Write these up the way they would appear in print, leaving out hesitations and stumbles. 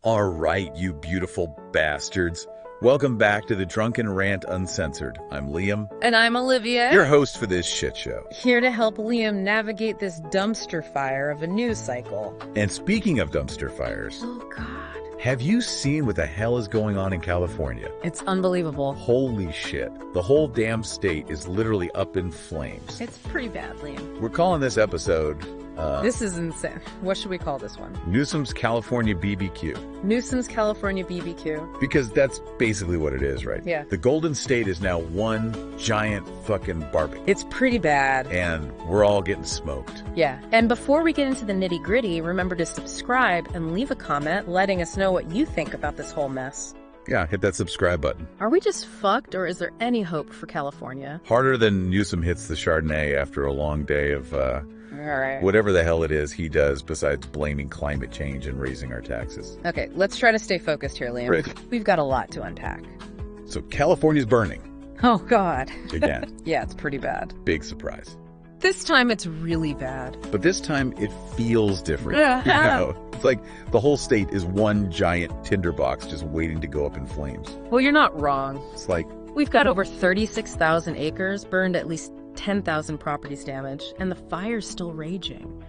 All right, you beautiful bastards. Welcome back to the Drunken Rant Uncensored. I'm Liam. And I'm Olivia. Your host for this shit show. Here to help Liam navigate this dumpster fire of a news cycle. And speaking of dumpster fires, Oh, God. have you seen what the hell is going on in California? It's unbelievable. Holy shit. The whole damn state is literally up in flames. It's pretty bad, Liam. We're calling this episode... This is insane. What should we call this one? Newsom's California BBQ. Newsom's California BBQ. Because that's basically what it is, right? Yeah. The Golden State is now one giant fucking barbecue. It's pretty bad. And we're all getting smoked. Yeah. And before we get into the nitty-gritty, remember to subscribe and leave a comment letting us know what you think about this whole mess. Yeah, hit that subscribe button. Are we just fucked, or is there any hope for California? Harder than Newsom hits the Chardonnay after a long day of All right. whatever the hell it is he does besides blaming climate change and raising our taxes. Okay, let's try to stay focused here, Liam. Right. We've got a lot to unpack. So California's burning Oh, God. again. Yeah, it's pretty bad. Big surprise. This time it's really bad. But this time it feels different. Yeah. You know? It's like the whole state is one giant tinderbox just waiting to go up in flames. Well, you're not wrong. It's like, We've got over 36,000 acres burned, at least 10,000 properties damaged, and the fire's still raging.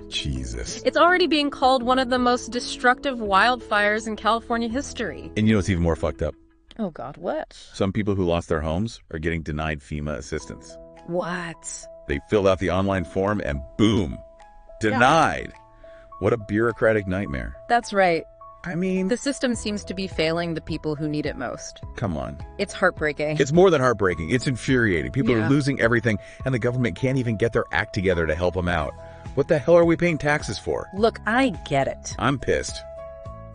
Jesus. It's already being called one of the most destructive wildfires in California history. And you know what's even more fucked up? Oh, God, what? Some people who lost their homes are getting denied FEMA assistance. What? They filled out the online form and boom, denied. What a bureaucratic nightmare. That's right. I mean, The system seems to be failing the people who need it most. come on. It's heartbreaking. It's more than heartbreaking. It's infuriating. People Yeah. are losing everything, and the government can't even get their act together to help them out. What the hell are we paying taxes for? Look, I get it. I'm pissed.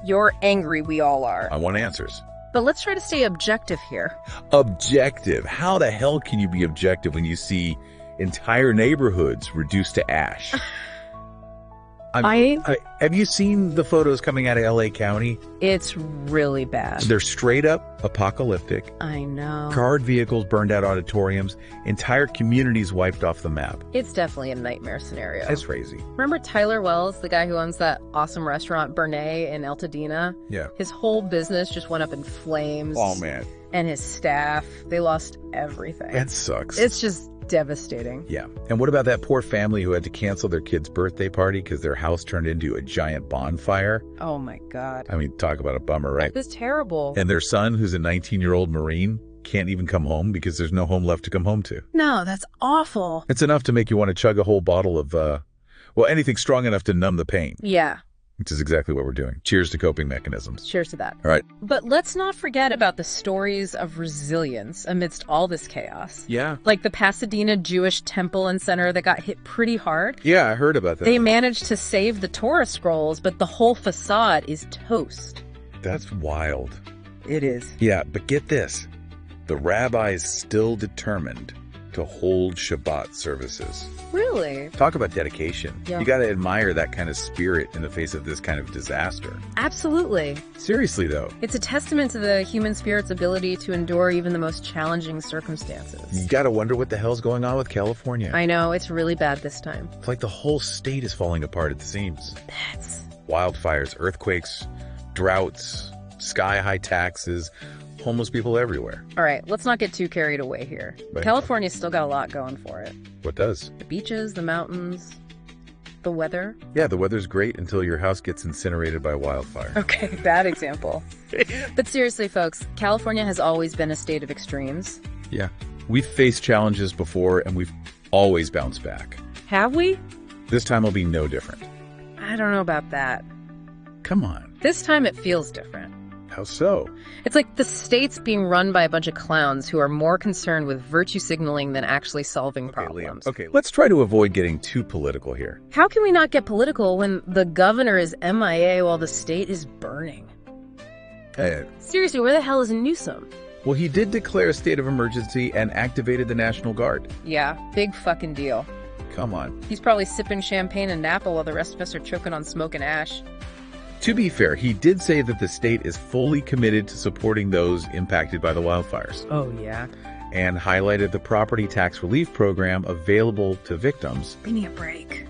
You're angry, we all are. I want answers. But let's try to stay objective here. Objective. How the hell can you be objective when you see entire neighborhoods reduced to ash? Have you seen the photos coming out of LA County? It's really bad. They're straight up apocalyptic. I know. Carred vehicles burned out auditoriums, entire communities wiped off the map. It's definitely a nightmare scenario. That's crazy. Remember Tyler Wells, the guy who owns that awesome restaurant Bernay in Altadena? Yeah. His whole business just went up in flames. Oh, man. And his staff, they lost everything. That sucks. It's just devastating. Yeah. And what about that poor family who had to cancel their kid's birthday party because their house turned into a giant bonfire? Oh my God. I mean, talk about a bummer, right? It's terrible. And their son, who's a 19-year-old Marine, can't even come home because there's no home left to come home to. No, that's awful. It's enough to make you want to chug a whole bottle of, anything strong enough to numb the pain, Yeah. which is exactly what we're doing. Cheers to coping mechanisms. Cheers to that. All right. But let's not forget about the stories of resilience amidst all this chaos. Yeah. Like the Pasadena Jewish Temple and Center that got hit pretty hard. Yeah, I heard about that. They managed to save the Torah scrolls, but the whole facade is toast. That's wild. It is. Yeah, but get this. The rabbi is still determined to hold Shabbat services. Really? Talk about dedication. Yeah. You got to admire that kind of spirit in the face of this kind of disaster. Absolutely. Seriously, though. It's a testament to the human spirit's ability to endure even the most challenging circumstances. You got to wonder what the hell's going on with California. I know, it's really bad this time. It's like the whole state is falling apart at the seams. That's... Wildfires, earthquakes, droughts, sky-high taxes, homeless people everywhere. All right, let's not get too carried away here. Right. California's still got a lot going for it. What does? The beaches, the mountains, the weather. Yeah, the weather's great until your house gets incinerated by wildfire. Okay, bad example. But seriously, folks, California has always been a state of extremes. Yeah. We've faced challenges before, and we've always bounced back. Have we? This time will be no different. I don't know about that. Come on. This time it feels different. How so? It's like the state's being run by a bunch of clowns who are more concerned with virtue signaling than actually solving problems. Okay, let's try to avoid getting too political here. How can we not get political when the governor is MIA while the state is burning? Seriously, where the hell is Newsom? Well, he did declare a state of emergency and activated the National Guard. Yeah, big fucking deal. Come on. He's probably sipping champagne and Napa while the rest of us are choking on smoke and ash. To be fair, he did say that the state is fully committed to supporting those impacted by the wildfires. Oh, yeah. And highlighted the property tax relief program available to victims. Give me a break.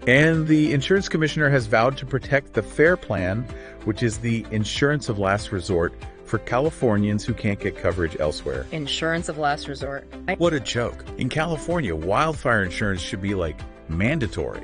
And the insurance commissioner has vowed to protect the FAIR plan which is the insurance of last resort for Californians who can't get coverage elsewhere. Insurance of last resort. What a joke. In California, wildfire insurance should be like mandatory,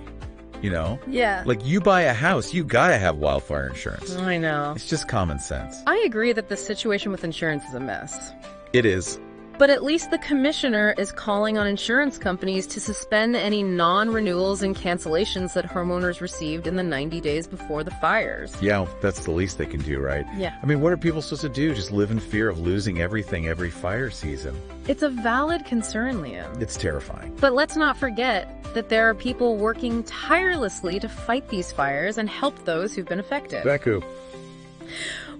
you know? Yeah. Like you buy a house, you gotta have wildfire insurance. I know. It's just common sense. I agree that the situation with insurance is a mess. It is. But at least the commissioner is calling on insurance companies to suspend any non-renewals and cancellations that homeowners received in the 90 days before the fires. Yeah, that's the least they can do, right? Yeah. I mean, what are people supposed to do? Just live in fear of losing everything every fire season? It's a valid concern, Liam. It's terrifying. But let's not forget that there are people working tirelessly to fight these fires and help those who've been affected. Beku.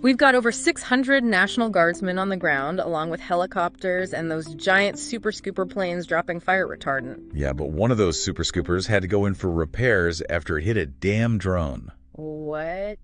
We've got over 600 National Guardsmen on the ground, along with helicopters and those giant super scooper planes dropping fire retardant. Yeah, but one of those super scoopers had to go in for repairs after it hit a damn drone. What?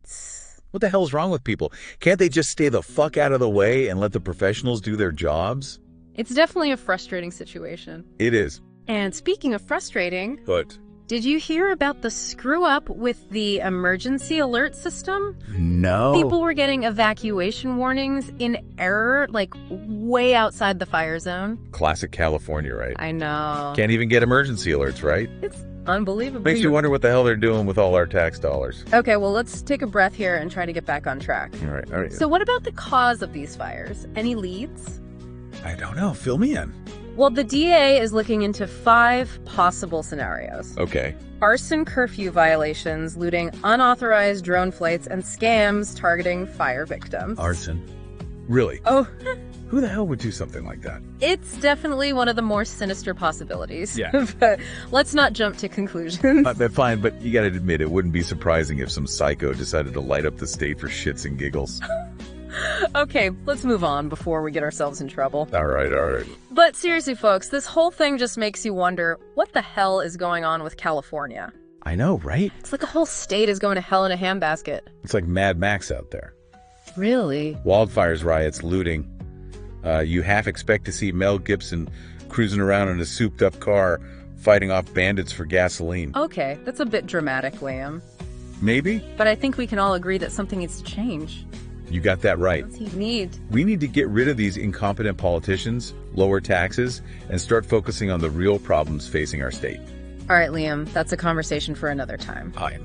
What the hell's wrong with people? Can't they just stay the fuck out of the way and let the professionals do their jobs? It's definitely a frustrating situation. It is. And speaking of frustrating... But... Did you hear about the screw-up with the emergency alert system? No. People were getting evacuation warnings in error, like way outside the fire zone. Classic California, right? I know. Can't even get emergency alerts, right? It's unbelievable. Makes you wonder what the hell they're doing with all our tax dollars. Okay, well, let's take a breath here and try to get back on track. All right. So what about the cause of these fires? Any leads? I don't know. Fill me in. Well, the DA is looking into 5 possible scenarios. Okay. Arson curfew violations, looting unauthorized drone flights, and scams targeting fire victims. Arson? Really? Oh. Who the hell would do something like that? It's definitely one of the more sinister possibilities. Yeah. But let's not jump to conclusions. Fine, but you gotta admit, it wouldn't be surprising if some psycho decided to light up the state for shits and giggles. Okay, let's move on before we get ourselves in trouble. All right. But seriously, folks, this whole thing just makes you wonder, what the hell is going on with California? I know, right? It's like a whole state is going to hell in a handbasket. It's like Mad Max out there. Really? Wildfires, riots, looting. You half expect to see Mel Gibson cruising around in a souped-up car fighting off bandits for gasoline. Okay, that's a bit dramatic, Liam. Maybe? But I think we can all agree that something needs to change. You got that right. What does he need? We need to get rid of these incompetent politicians, lower taxes, and start focusing on the real problems facing our state. All right, Liam, that's a conversation for another time. Fine.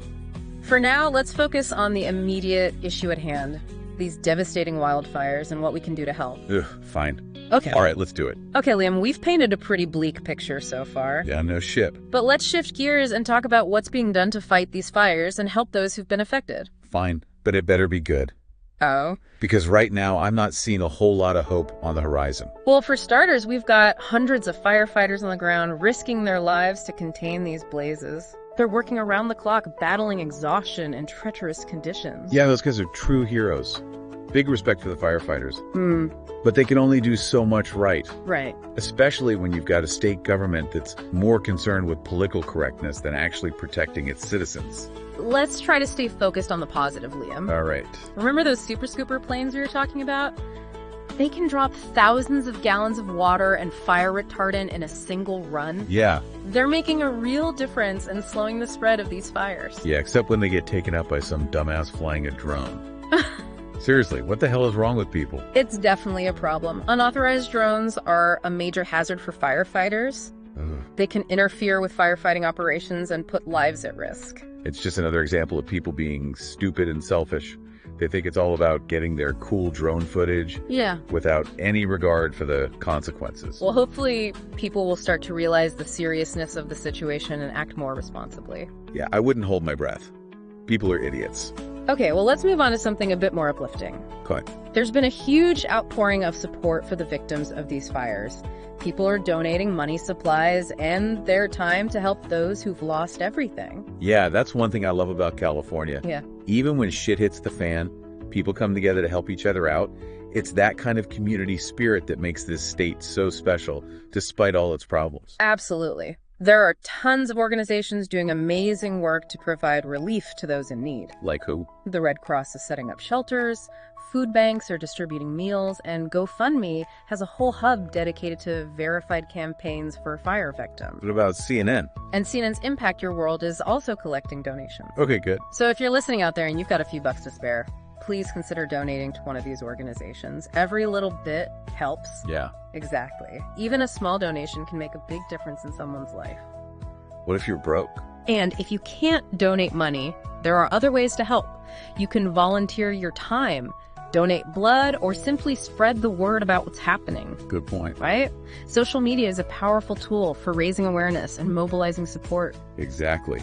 For now, let's focus on the immediate issue at hand, these devastating wildfires and what we can do to help. Ugh, fine. Okay. All right, let's do it. Okay, Liam, we've painted a pretty bleak picture so far. Yeah, no shit. But let's shift gears and talk about what's being done to fight these fires and help those who've been affected. Fine, but it better be good. Oh? Because right now, I'm not seeing a whole lot of hope on the horizon. Well, for starters, we've got hundreds of firefighters on the ground risking their lives to contain these blazes. They're working around the clock, battling exhaustion and treacherous conditions. Yeah, those guys are true heroes. Big respect for the firefighters. But they can only do so much right. Right. Especially when you've got a state government that's more concerned with political correctness than actually protecting its citizens. Let's try to stay focused on the positive, Liam. All right. Remember those super scooper planes we were talking about? They can drop thousands of gallons of water and fire retardant in a single run. Yeah. They're making a real difference in slowing the spread of these fires. Yeah, except when they get taken up by some dumbass flying a drone. Seriously, what the hell is wrong with people? It's definitely a problem. Unauthorized drones are a major hazard for firefighters. They can interfere with firefighting operations and put lives at risk. It's just another example of people being stupid and selfish. They think it's all about getting their cool drone footage. Yeah. Without any regard for the consequences. Well, hopefully people will start to realize the seriousness of the situation and act more responsibly. Yeah, I wouldn't hold my breath. People are idiots. Okay, well, let's move on to something a bit more uplifting. Good. There's been a huge outpouring of support for the victims of these fires. People are donating money, supplies, and their time to help those who've lost everything. Yeah, that's one thing I love about California. Yeah. Even when shit hits the fan, people come together to help each other out. It's that kind of community spirit that makes this state so special, despite all its problems. Absolutely. There are tons of organizations doing amazing work to provide relief to those in need. Like who? The Red Cross is setting up shelters, food banks are distributing meals, and GoFundMe has a whole hub dedicated to verified campaigns for fire victims. What about CNN? And CNN's Impact Your World is also collecting donations. Okay, good. So if you're listening out there and you've got a few bucks to spare, please consider donating to one of these organizations. Every little bit helps. Yeah. Exactly. Even a small donation can make a big difference in someone's life. What if you're broke? And if you can't donate money, there are other ways to help. You can volunteer your time, donate blood, or simply spread the word about what's happening. Good point. Right? Social media is a powerful tool for raising awareness and mobilizing support. Exactly.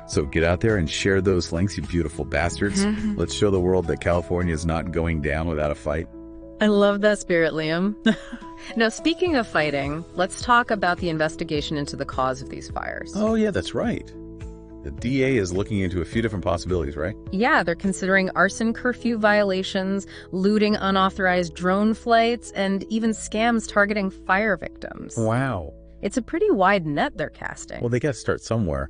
So get out there and share those links, you beautiful bastards. Let's show the world that California is not going down without a fight. I love that spirit, Liam. Now, speaking of fighting, let's talk about the investigation into the cause of these fires. Oh, yeah, that's right. The DA is looking into a few different possibilities, right? Yeah, they're considering arson curfew violations, looting unauthorized drone flights, and even scams targeting fire victims. Wow. It's a pretty wide net they're casting. Well, they got to start somewhere.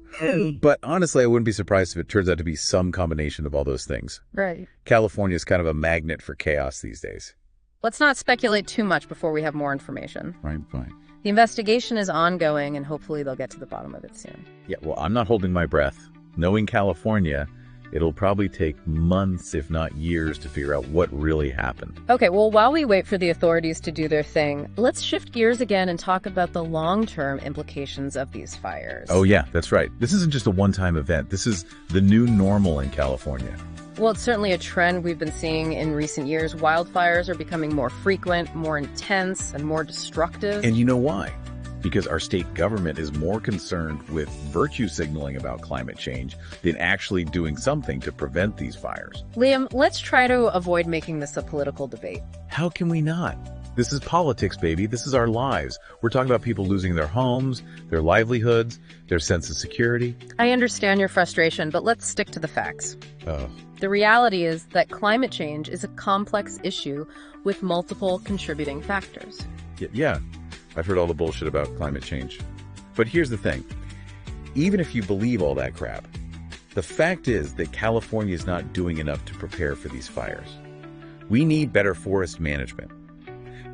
But honestly, I wouldn't be surprised if it turns out to be some combination of all those things. Right. California is kind of a magnet for chaos these days. Let's not speculate too much before we have more information. Right, fine. The investigation is ongoing, and hopefully they'll get to the bottom of it soon. Yeah, well, I'm not holding my breath. Knowing California, it'll probably take months, if not years, to figure out what really happened. Okay, well, while we wait for the authorities to do their thing, let's shift gears again and talk about the long-term implications of these fires. Oh, yeah, that's right. This isn't just a one-time event. This is the new normal in California. Well, it's certainly a trend we've been seeing in recent years. Wildfires are becoming more frequent, more intense, and more destructive. And you know why? Because our state government is more concerned with virtue signaling about climate change than actually doing something to prevent these fires. Liam, let's try to avoid making this a political debate. How can we not? This is politics, baby. This is our lives. We're talking about people losing their homes, their livelihoods, their sense of security. I understand your frustration, but let's stick to the facts. Oh. The reality is that climate change is a complex issue with multiple contributing factors. Yeah, I've heard all the bullshit about climate change. But here's the thing. Even if you believe all that crap, the fact is that California is not doing enough to prepare for these fires. We need better forest management,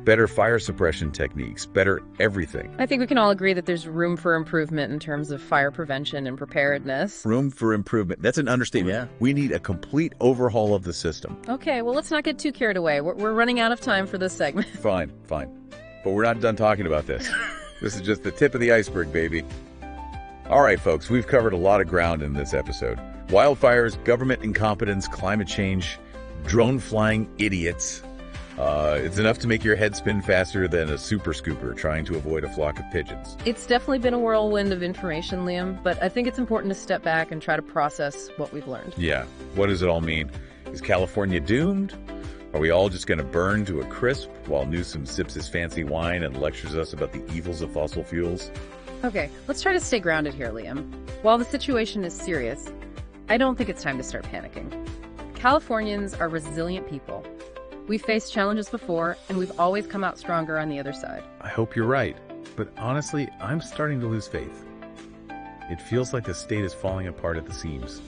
better fire suppression techniques, better everything. I think we can all agree that there's room for improvement in terms of fire prevention and preparedness. Room for improvement. That's an understatement. Yeah. We need a complete overhaul of the system. Okay, well, let's not get too carried away. We're running out of time for this segment. Fine. But we're not done talking about this. This is just the tip of the iceberg, baby. All right, folks, we've covered a lot of ground in this episode. Wildfires, government incompetence, climate change, drone flying idiots. It's enough to make your head spin faster than a super scooper trying to avoid a flock of pigeons. It's definitely been a whirlwind of information, Liam, but I think it's important to step back and try to process what we've learned. Yeah. What does it all mean? Is California doomed? Are we all just going to burn to a crisp while Newsom sips his fancy wine and lectures us about the evils of fossil fuels? Okay, let's try to stay grounded here, Liam. While the situation is serious, I don't think it's time to start panicking. Californians are resilient people. We've faced challenges before, and we've always come out stronger on the other side. I hope you're right. But honestly, I'm starting to lose faith. It feels like the state is falling apart at the seams.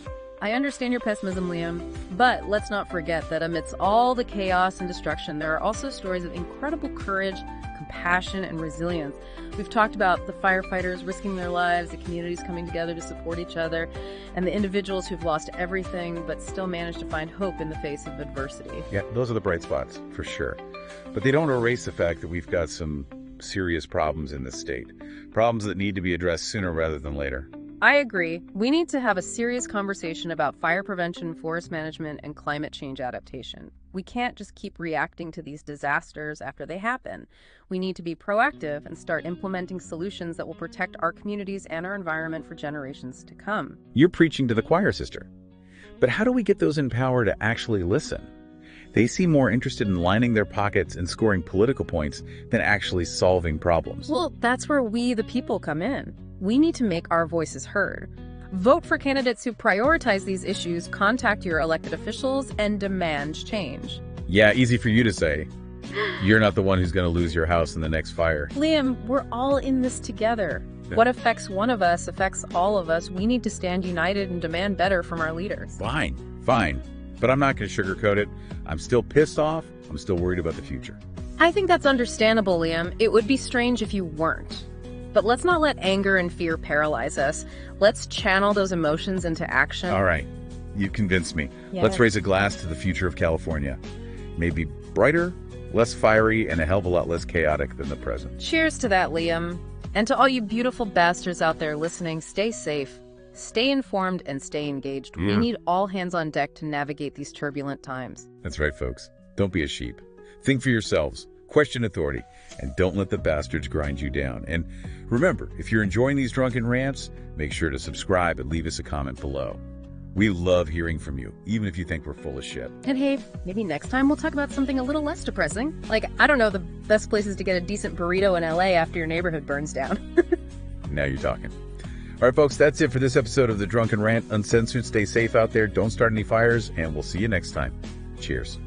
I understand your pessimism, Liam, but let's not forget that amidst all the chaos and destruction, there are also stories of incredible courage, compassion, and resilience. We've talked about the firefighters risking their lives, the communities coming together to support each other, and the individuals who've lost everything but still managed to find hope in the face of adversity. Yeah, those are the bright spots, for sure. But they don't erase the fact that we've got some serious problems in this state. Problems that need to be addressed sooner rather than later. I agree. We need to have a serious conversation about fire prevention, forest management, and climate change adaptation. We can't just keep reacting to these disasters after they happen. We need to be proactive and start implementing solutions that will protect our communities and our environment for generations to come. You're preaching to the choir, sister. But how do we get those in power to actually listen? They seem more interested in lining their pockets and scoring political points than actually solving problems. Well, that's where we, the people, come in. We need to make our voices heard. Vote for candidates who prioritize these issues, contact your elected officials, and demand change. Yeah, easy for you to say. You're not the one who's going to lose your house in the next fire. Liam, we're all in this together. Yeah. What affects one of us affects all of us. We need to stand united and demand better from our leaders. Fine. But I'm not going to sugarcoat it. I'm still pissed off. I'm still worried about the future. I think that's understandable, Liam. It would be strange if you weren't. But let's not let anger and fear paralyze us. Let's channel those emotions into action. All right. you've convinced me. Yes. Let's raise a glass to the future of California. Maybe brighter, less fiery, and a hell of a lot less chaotic than the present. Cheers to that, Liam. And to all you beautiful bastards out there listening, stay safe, stay informed, and stay engaged. We need all hands on deck to navigate these turbulent times. That's right, folks. Don't be a sheep. Think for yourselves, question authority, and don't let the bastards grind you down. And remember, if you're enjoying these drunken rants, make sure to subscribe and leave us a comment below. We love hearing from you, even if you think we're full of shit. And hey, maybe next time we'll talk about something a little less depressing. Like, I don't know, the best places to get a decent burrito in LA after your neighborhood burns down. Now you're talking. All right, folks, that's it for this episode of The Drunken Rant Uncensored. Stay safe out there, don't start any fires, and we'll see you next time. Cheers.